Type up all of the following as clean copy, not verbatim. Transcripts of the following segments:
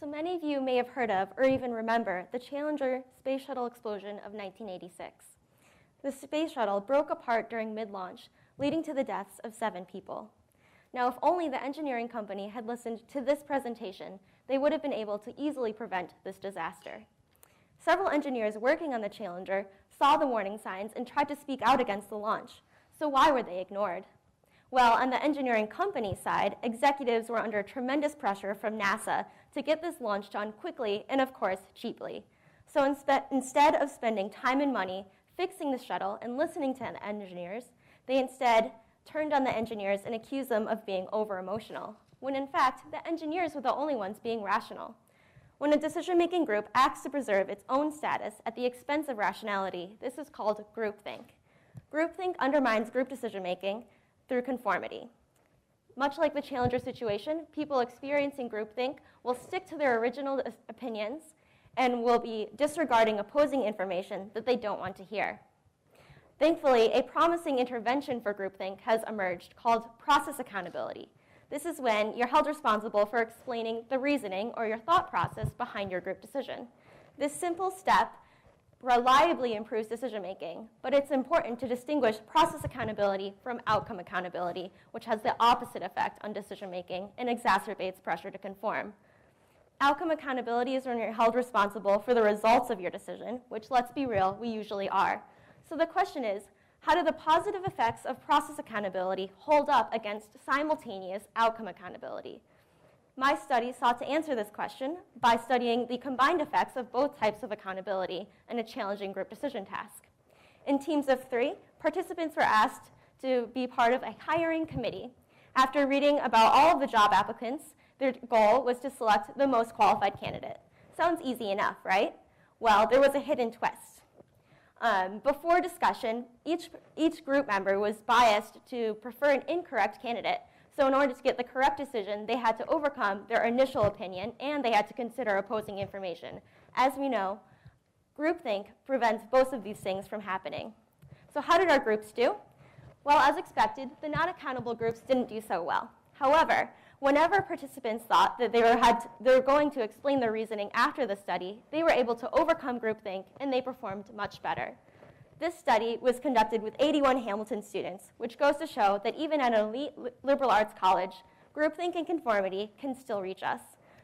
So many of you may have heard of or even remember the Challenger space shuttle explosion of 1986. The space shuttle broke apart during mid-launch, leading to the deaths of 7 people. Now, if only the engineering company had listened to this presentation, they would have been able to easily prevent this disaster. Several engineers working on the Challenger saw the warning signs and tried to speak out against the launch. So why were they ignored? Well, on the engineering company side, executives were under tremendous pressure from NASA to get this launch done quickly and, of course, cheaply. So instead of spending time and money fixing the shuttle and listening to the engineers, they instead turned on the engineers and accused them of being over-emotional, when in fact, the engineers were the only ones being rational. When a decision-making group acts to preserve its own status at the expense of rationality, this is called groupthink. Groupthink undermines group decision-making through conformity. Much like the Challenger situation, people experiencing groupthink will stick to their original opinions and will be disregarding opposing information that they don't want to hear. Thankfully, a promising intervention for groupthink has emerged called process accountability. This is when you're held responsible for explaining the reasoning or your thought process behind your group decision. This simple step reliably improves decision-making, but it's important to distinguish process accountability from outcome accountability, which has the opposite effect on decision-making and exacerbates pressure to conform. Outcome accountability is when you're held responsible for the results of your decision, which, let's be real, we usually are. So the question is, how do the positive effects of process accountability hold up against simultaneous outcome accountability? My study sought to answer this question by studying the combined effects of both types of accountability in a challenging group decision task. In teams of 3, participants were asked to be part of a hiring committee. After reading about all of the job applicants, their goal was to select the most qualified candidate. Sounds easy enough, right? Well, there was a hidden twist. Before discussion, each group member was biased to prefer an incorrect candidate. So in order to get the correct decision, they had to overcome their initial opinion and they had to consider opposing information. As we know, groupthink prevents both of these things from happening. So how did our groups do? Well, as expected, the non-accountable groups didn't do so well. However, whenever participants thought that they were going to explain their reasoning after the study, they were able to overcome groupthink and they performed much better. This study was conducted with 81 Hamilton students, which goes to show that even at an elite liberal arts college, groupthink and conformity can still reach us.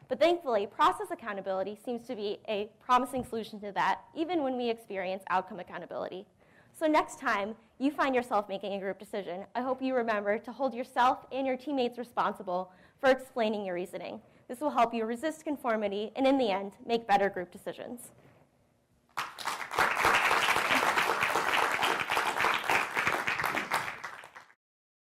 But thankfully, process accountability seems to be a promising solution to that, even when we experience outcome accountability. So next time you find yourself making a group decision, I hope you remember to hold yourself and your teammates responsible for explaining your reasoning. This will help you resist conformity and, in the end, make better group decisions.